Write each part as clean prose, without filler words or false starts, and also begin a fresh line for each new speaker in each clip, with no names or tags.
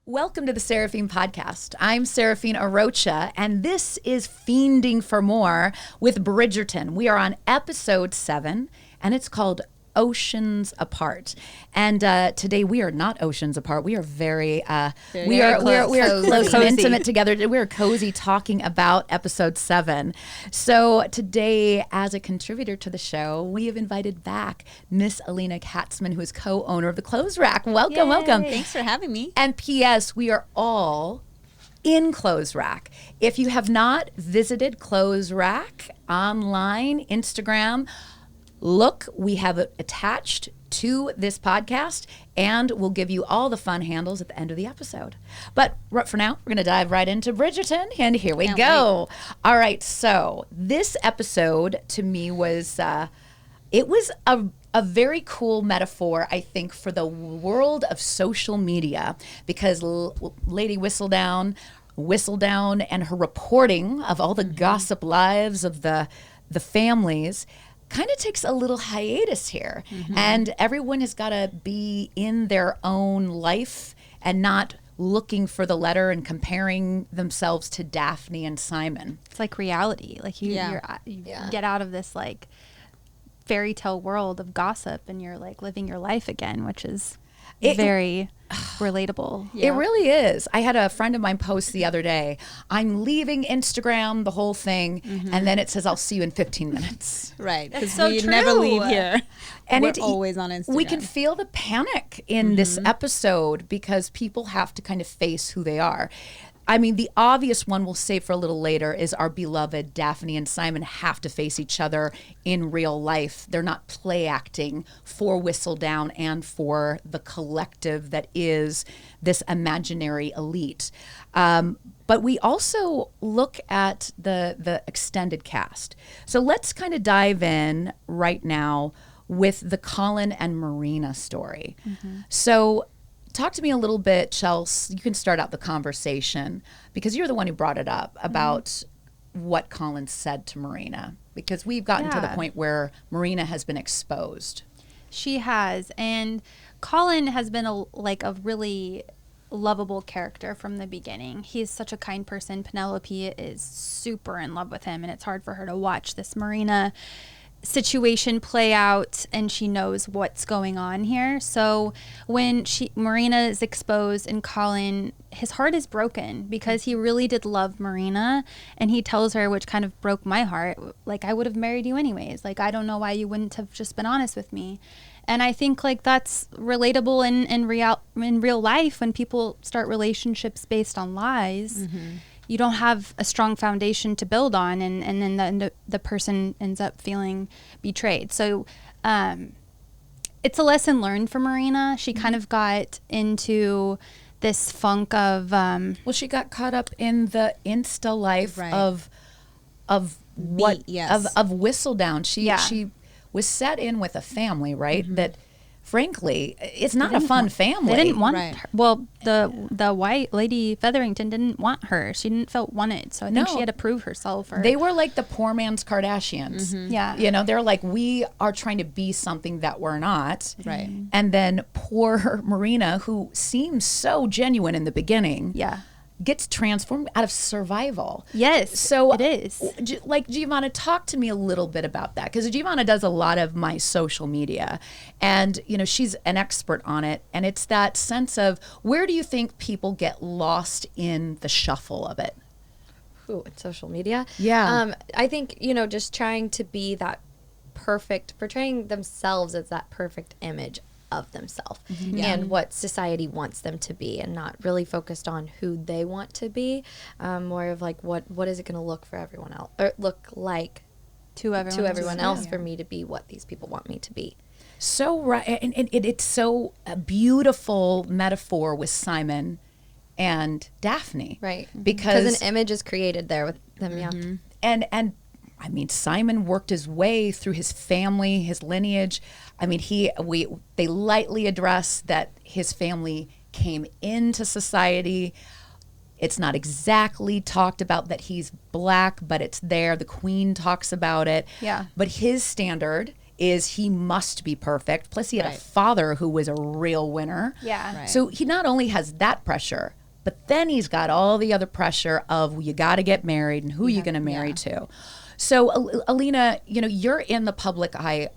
Welcome to the Seraphine podcast. I'm Seraphine Arocha, and this is Fiending for More with Bridgerton. We are on episode 7, and it's called Oceans Apart. And today we are not oceans apart. We are very close and intimate together. We are cozy talking about episode 7. So today, as a contributor to the show, we have invited back Miss Alina Katzman, who is co-owner of the Clothes Rak. Welcome,
Yay.
welcome.
Thanks for having me.
And P.S., we are all in Clothes Rak. If you have not visited Clothes Rak online, Instagram, look, we have it attached to this podcast, and we'll give you all the fun handles at the end of the episode. But for now, we're going to dive right into Bridgerton, and here we go. All right, so this episode to me was, it was a very cool metaphor, I think, for the world of social media, because Lady Whistledown and her reporting of all the gossip lives of the families kind of takes a little hiatus here. And everyone has got to be in their own life and not looking for the letter and comparing themselves to Daphne and Simon.
It's like reality. Like you get out of this like fairy tale world of gossip and you're like living your life again, which is very relatable.
It really is. I had a friend of mine post the other day, I'm leaving Instagram, the whole thing, and then it says, I'll see you in 15 minutes.
Right, because
so
we
true.
never leave here.
And
we're always on Instagram.
We can feel the panic in this episode because people have to kind of face who they are. I mean, the obvious one we'll save for a little later is our beloved Daphne and Simon have to face each other in real life. They're not play acting for Whistledown and for the collective that is this imaginary elite. But we also look at the extended cast. So let's kind of dive in right now with the Colin and Marina story. So talk to me a little bit, Chelsea. You can start out the conversation because you're the one who brought it up about what Colin said to Marina, because we've gotten to the point where Marina has been exposed.
She has, and Colin has been a really lovable character from the beginning. He's such a kind person. Penelope is super in love with him, and it's hard for her to watch this Marina situation play out, and she knows what's going on here. So when Marina is exposed and Colin, his heart is broken because he really did love Marina, and he tells her, which kind of broke my heart, like, I would have married you anyways. Like, I don't know why you wouldn't have just been honest with me. And I think like that's relatable in real life when people start relationships based on lies. You don't have a strong foundation to build on, and then the person ends up feeling betrayed. So it's a lesson learned for Marina. She kind of got into this funk of
she got caught up in the Insta life of Whistledown. She was set in with a family, right? That frankly, it's not a fun family.
They didn't want her. Well, the white Lady Featherington didn't want her. She didn't feel wanted. So I think she had to prove herself.
They were like the poor man's Kardashians.
Yeah.
You know, they're like, we are trying to be something that we're not.
Right.
And then poor Marina, who seems so genuine in the beginning.
Yeah.
Gets transformed out of survival.
Yes,
so
it is.
Like, Giovanna, talk to me a little bit about that, because Giovanna does a lot of my social media, and you know she's an expert on it. And it's that sense of, where do you think people get lost in the shuffle of it?
In social media?
Yeah.
I think, just trying to be that perfect, portraying themselves as that perfect image of themselves and what society wants them to be, and not really focused on who they want to be, more of like what is it going to look for everyone else, or look like
to everyone
else for me to be what these people want me to be.
So right, and it's so a beautiful metaphor with Simon and Daphne,
right?
Because
an image is created there with them.
And I mean, Simon worked his way through his family, his lineage. I mean, they lightly address that his family came into society. It's not exactly talked about that he's black, but it's there. The Queen talks about it.
Yeah.
But his standard is he must be perfect. Plus he had a father who was a real winner.
Yeah.
Right.
So he not only has that pressure, but then he's got all the other pressure of, well, you got to get married and who you going to marry to. So Alina, you know, you're in the public eye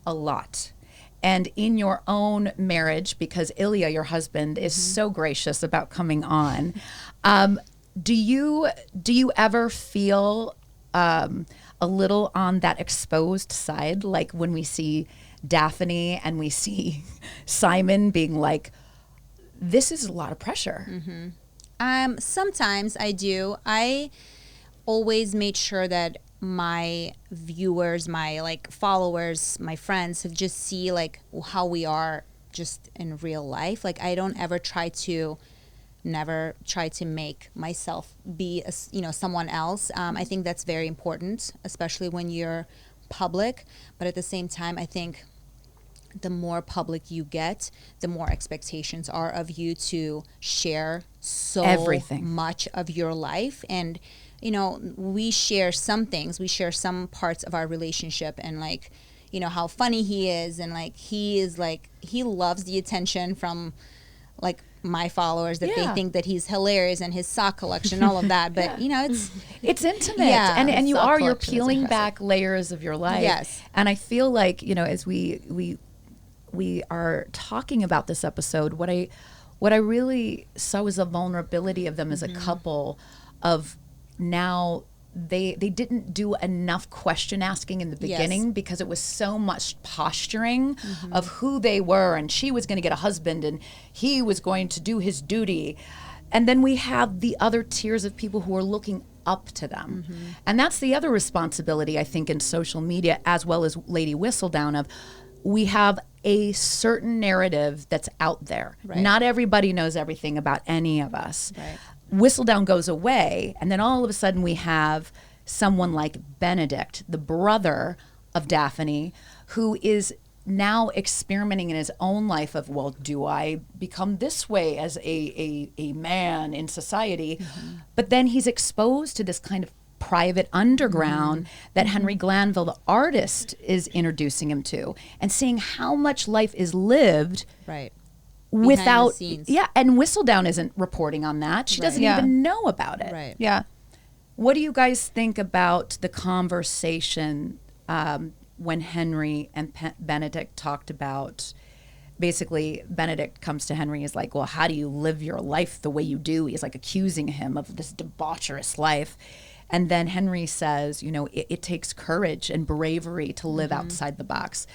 a lot. And in your own marriage, because Ilya, your husband, is so gracious about coming on, do you ever feel a little on that exposed side, like when we see Daphne and we see Simon being like, this is a lot of pressure?
Sometimes I do. I always made sure that my viewers, my like followers, my friends have just see like how we are just in real life. Like I don't ever never try to make myself be someone else. I think that's very important, especially when you're public. But at the same time, I think the more public you get, the more expectations are of you to share so
everything,
much of your life. And you know, we share some things, we share some parts of our relationship, and like, you know, how funny he is, and like he loves the attention from like my followers, that they think that he's hilarious, and his sock collection, all of that. But you know,
it's intimate.
Yeah.
And you're
Collection is
peeling
impressive.
back layers of your life.
Yes.
And I feel like, you know, as we are talking about this episode, what I really saw was a vulnerability of them as a couple. Of now they didn't do enough question asking in the beginning, because it was so much posturing of who they were, and she was going to get a husband and he was going to do his duty. And then we have the other tiers of people who are looking up to them. And that's the other responsibility, I think, in social media, as well as Lady Whistledown, of we have a certain narrative that's out there. Not everybody knows everything about any of us. Whistledown goes away, and then all of a sudden we have someone like Benedict, the brother of Daphne, who is now experimenting in his own life of, well, do I become this way as a man in society? But then he's exposed to this kind of private underground that Henry Glanville, the artist, is introducing him to, and seeing how much life is lived without and Whistledown isn't reporting on that. She doesn't even know about it. What do you guys think about the conversation when Henry and Benedict talked about, basically Benedict comes to Henry, is like, well, how do you live your life the way you do? He's like accusing him of this debaucherous life. And then Henry says, you know, it takes courage and bravery to live outside the box.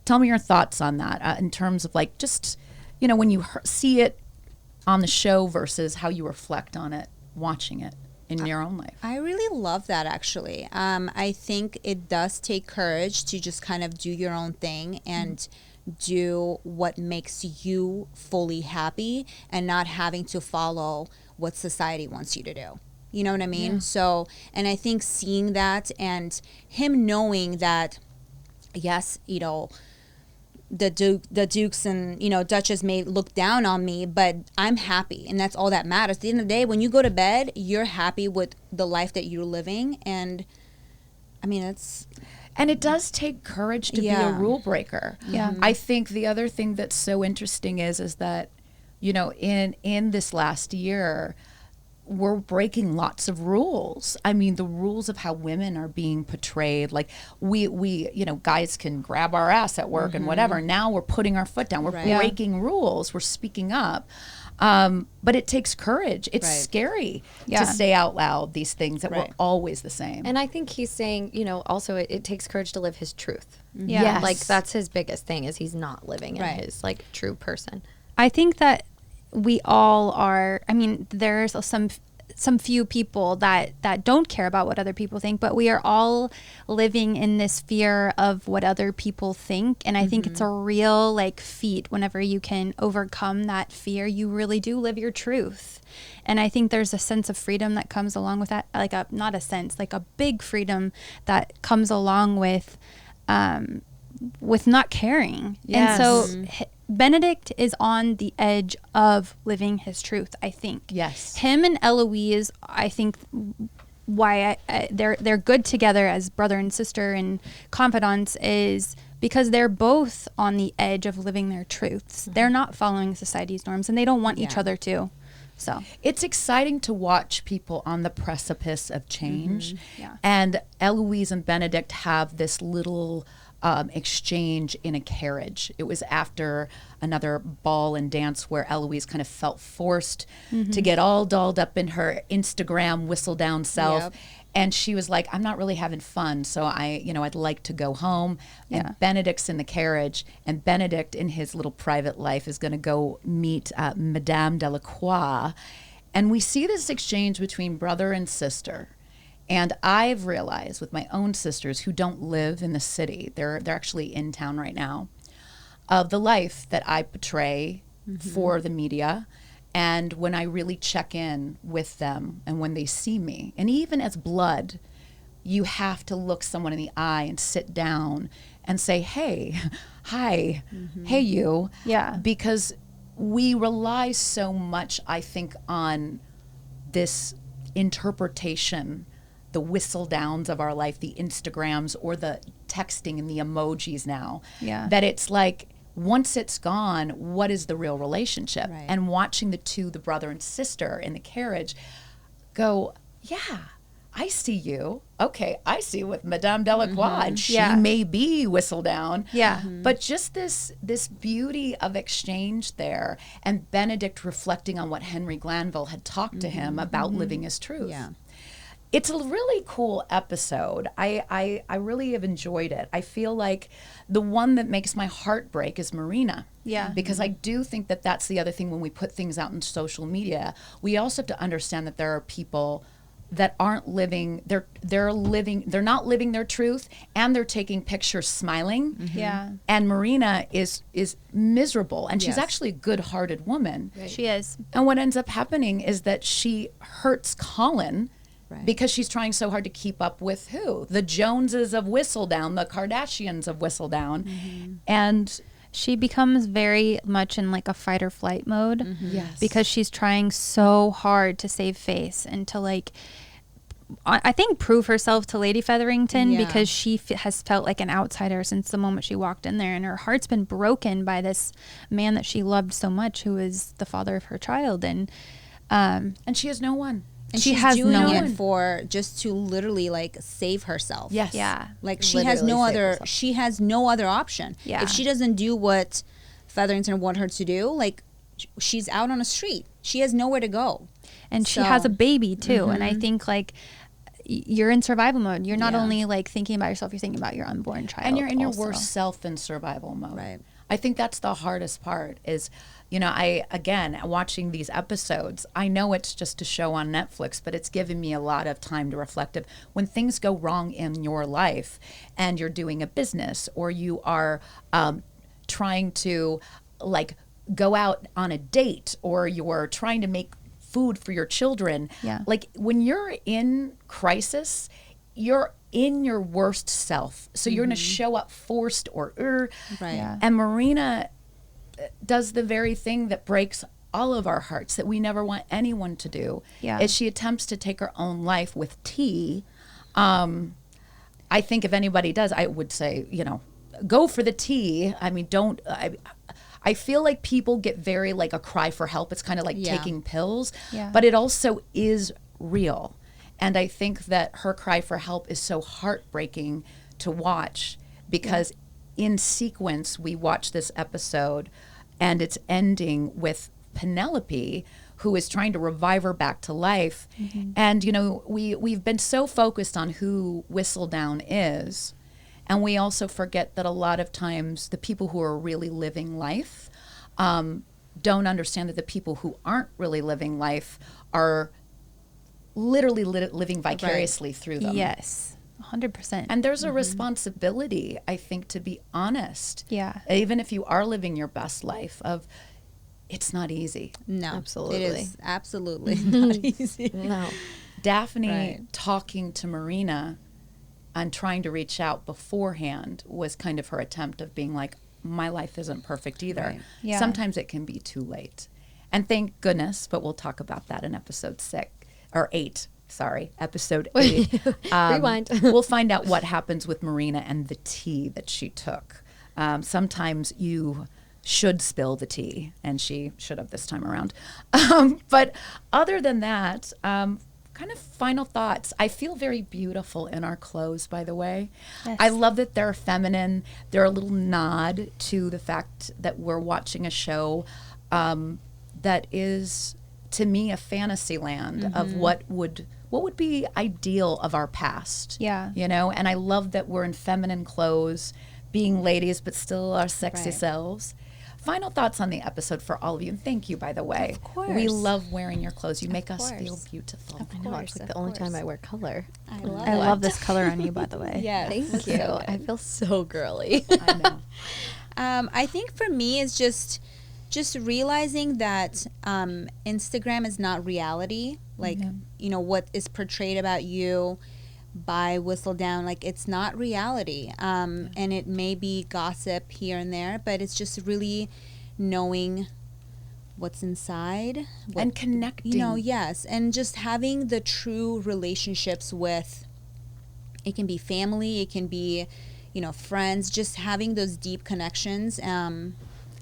Tell me your thoughts on that in terms of like, just, you know, when you see it on the show versus how you reflect on it, watching it in your own life.
I really love that, actually. I think it does take courage to just kind of do your own thing and do what makes you fully happy, and not having to follow what society wants you to do. You know what I mean? So, and I think seeing that, and him knowing that, yes, you know, the dukes and, you know, Duchess may look down on me, but I'm happy, and that's all that matters. At the end of the day, when you go to bed, you're happy with the life that you're living. And I mean,
and it does take courage to be a rule breaker. I think the other thing that's so interesting is that, you know, in this last year, we're breaking lots of rules. I mean, the rules of how women are being portrayed. Like we you know, guys can grab our ass at work and whatever. Now we're putting our foot down. We're breaking rules. We're speaking up. But it takes courage. It's scary to say out loud these things that were always the same.
And I think he's saying, you know, also it takes courage to live his truth.
Yes.
Like that's his biggest thing, is he's not living in his like true person.
I think that we all are, I mean, there's some few people that don't care about what other people think, but we are all living in this fear of what other people think. And I think it's a real like feat whenever you can overcome that fear. You really do live your truth. And I think there's a sense of freedom that comes along with that, like a big freedom that comes along with not caring.
Yes.
And so Benedict is on the edge of living his truth, I think.
Yes.
Him and Eloise, I think, why they're good together as brother and sister and confidants is because they're both on the edge of living their truths. They're not following society's norms, and they don't want each other to. So
it's exciting to watch people on the precipice of change.
Yeah.
And Eloise and Benedict have this little exchange in a carriage. It was after another ball and dance where Eloise kind of felt forced to get all dolled up in her Instagram whistle down self.
Yep.
And she was like, I'm not really having fun, so I'd like to go home. And Benedict's in the carriage, and Benedict in his little private life is going to go meet Madame Delacroix. And we see this exchange between brother and sister. And I've realized with my own sisters who don't live in the city, they're actually in town right now, of the life that I portray for the media. And when I really check in with them and when they see me, and even as blood, you have to look someone in the eye and sit down and say, hey, hi, hey, you.
Yeah.
Because we rely so much, I think, on this interpretation, the whistle downs of our life, the Instagrams or the texting and the emojis now, that it's like, once it's gone, what is the real relationship?
Right.
And watching the brother and sister in the carriage go, yeah, I see you. Okay, I see with Madame Delacroix. And she may be whistle down.
Yeah.
But just this beauty of exchange there, and Benedict reflecting on what Henry Glanville had talked to him about living his truth.
Yeah.
It's a really cool episode. I really have enjoyed it. I feel like the one that makes my heart break is Marina.
Yeah.
Because I do think that that's the other thing when we put things out in social media. We also have to understand that there are people that aren't living, they're not living their truth, and they're taking pictures smiling.
Yeah.
And Marina is miserable, and she's
Yes.
actually a good-hearted woman.
Right.
She is.
And what ends up happening is that she hurts Colin.
Right.
Because she's trying so hard to keep up with who? The Joneses of Whistledown, the Kardashians of Whistledown. And
She becomes very much in like a fight or flight mode
yes.
because she's trying so hard to save face and to like, I think, prove herself to Lady Featherington
Yeah.
because she has felt like an outsider since the moment she walked in there, and her heart's been broken by this man that she loved so much, who is the father of her child, and
she has no one.
And
She
she's
has
doing
no
it
one.
for just to literally like save herself.
Yes.
yeah.
Like she has no
Literally save
other
herself.
she has no other option.
Yeah.
If she doesn't do what Featherington want her to do, like she's out on the street. She has nowhere to go.
And she
So-
has a baby too, and I think like you're in survival mode. You're not
Yeah.
only like thinking about yourself, you're thinking about your unborn child,
And you're in your
also.
worst self in survival mode.
Right.
I think that's the hardest part is, again, watching these episodes, I know it's just a show on Netflix, but it's given me a lot of time to reflect of when things go wrong in your life and you're doing a business or you are trying to like go out on a date or you're trying to make food for your children.
Yeah.
Like when you're in crisis, you're in your worst self. So you're going to show up forced or
Right.
Yeah.
And Marina does the very thing that breaks all of our hearts that we never want anyone to do.
Yeah.
Is she attempts to take her own life with tea. I think if anybody does, I would say, go for the tea. I mean, don't. I feel like people get very like a cry for help. It's kind of like
Yeah.
taking pills,
Yeah.
but it also is real. And I think that her cry for help is so heartbreaking to watch because in sequence, we watch this episode and it's ending with Penelope, who is trying to revive her back to life. And, we've been so focused on who Whistledown is. And we also forget that a lot of times the people who are really living life don't understand that the people who aren't really living life are literally living vicariously through them.
Yes, 100%.
And there's a responsibility, I think, to be honest.
Yeah.
Even if you are living your best life of, it's not easy.
No.
Absolutely.
It is absolutely not easy.
No.
Daphne
Right.
talking to Marina and trying to reach out beforehand was kind of her attempt of being like, my life isn't perfect either.
Right.
Yeah.
Sometimes it can be too late. And thank goodness, but we'll talk about that in episode 6 or 8. sorry, episode 8.
Rewind.
We'll find out what happens with Marina and the tea that she took. Sometimes you should spill the tea, and she should have this time around. But other than that, kind of final thoughts. I feel very beautiful in our clothes, by the way.
Yes.
I love that they're feminine. They're a little nod to the fact that we're watching a show that is, to me, a fantasy land of what would be ideal of our past.
Yeah.
You know, and I love that we're in feminine clothes, being ladies, but still our sexy
Right.
selves. Final thoughts on the episode for all of you, and thank you, by the way.
Of course.
We love wearing your clothes. You make us
course.
feel beautiful.
I know, it's like the only time I wear color.
I love
I
it.
love this color on you, by the way.
Yes.
Thank you. I feel so girly.
I know.
I think for me it's just realizing that Instagram is not reality. Like, you know, what is portrayed about you by Whistledown, like, it's not reality. And it may be gossip here and there, but it's just really knowing what's inside.
And connecting.
You know, yes. And just having the true relationships with, it can be family, it can be, you know, friends, just having those deep connections.
And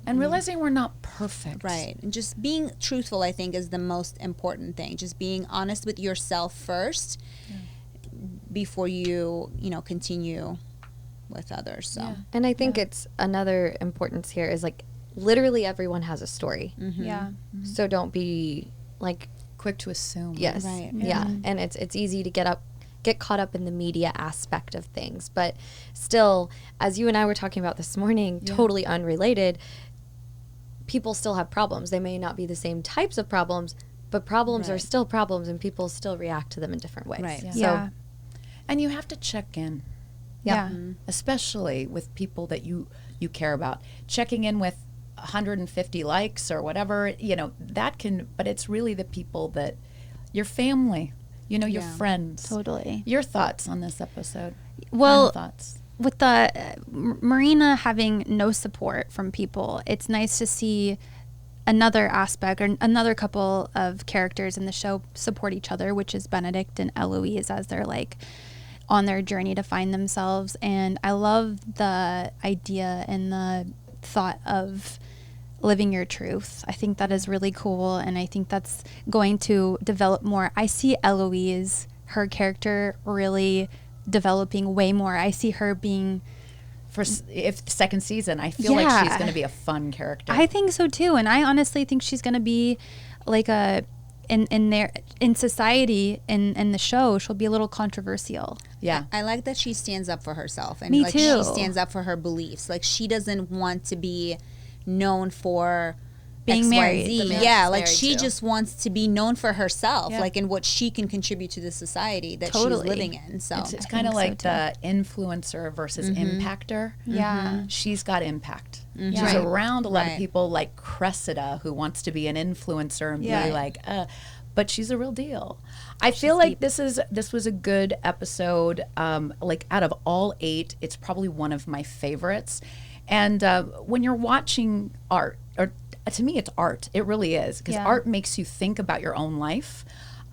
realizing we're not perfect.
Right. And just being truthful, I think, is the most important thing. Just being honest with yourself first before you know, continue with others. So,
Yeah.
And I think it's another importance here is like literally everyone has a story.
Yeah.
So don't be like,
Quick to assume.
yes.
Right.
Yeah. And it's easy to get caught up in the media aspect of things. But still, as you and I were talking about this morning, totally unrelated, people still have problems. They may not be the same types of problems, but problems are
Right.
still problems, and people still react to them in different ways.
Right.
Yeah.
So,
Yeah.
And you have to check in,
Yeah.
especially with people that you care about. Checking in with 150 likes or whatever, you know, that can, but it's really the people that, your family, you know, your
Yeah.
friends.
Totally.
Your thoughts on this episode?
Well,
Final thoughts.
with the Marina having no support from people, it's nice to see another aspect or another couple of characters in the show support each other, which is Benedict and Eloise as they're like on their journey to find themselves. And I love the idea and the thought of living your truth. I think that is really cool, and I think that's going to develop more. I see Eloise, her character, really developing way more. I see her being,
If second season, I feel like she's
Yeah.
going to be a fun character.
I think so too, and I honestly think she's going to be like in society in the show, she'll be a little controversial.
Yeah.
I like that she stands up for herself, and
Me
like
too.
she stands up for her beliefs. Like, she doesn't want to be known for
Being
XYZ.
married.
The man
Yeah,
she's
like
married
she
to.
just wants to be known for herself,
Yeah.
like in what she can contribute to the society that she's
Totally.
living in. So
It's
I
kind of
think
like
so,
the influencer versus impactor.
Yeah.
She's got impact. She's
Right.
around a lot of
Right.
people like Cressida, who wants to be an influencer and
Yeah.
be like, but she's a real deal. I feel like this was a good episode. Like, out of all 8, it's probably one of my favorites. And when you're watching art, or to me, it's art. It really is, because
Yeah.
art makes you think about your own life.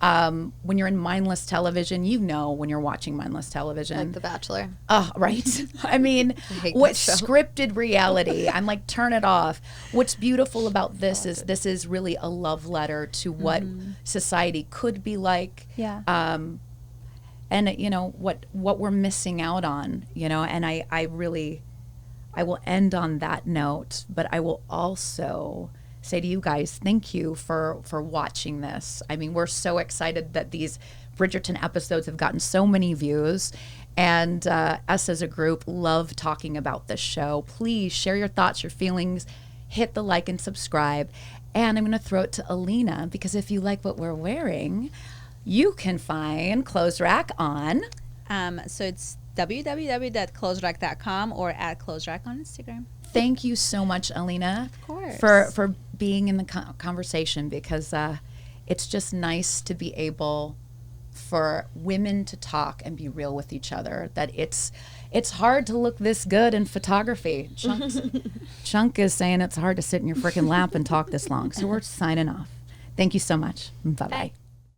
When you're in mindless television, you know, when you're watching mindless television,
like The Bachelor.
oh, right. I mean,
hate
what
that show.
scripted reality? I'm like, turn it off. What's beautiful about this is really a love letter to what society could be like.
Yeah.
And you know what we're missing out on. You know, and I will end on that note, but I will also say to you guys, thank you for watching this. I mean, we're so excited that these Bridgerton episodes have gotten so many views, and us as a group love talking about this show. Please share your thoughts, your feelings, hit the like and subscribe. And I'm going to throw it to Alina, because if you like what we're wearing, you can find Clothes Rak on.
so it's www.clothesrak.com or at Clothes Rak on Instagram.
Thank you so much, Alina,
Of course.
for being in the conversation, because it's just nice to be able for women to talk and be real with each other. That it's hard to look this good in photography. Chunk is saying it's hard to sit in your freaking lap and talk this long. So we're signing off. Thank you so much. Bye-bye.
Bye.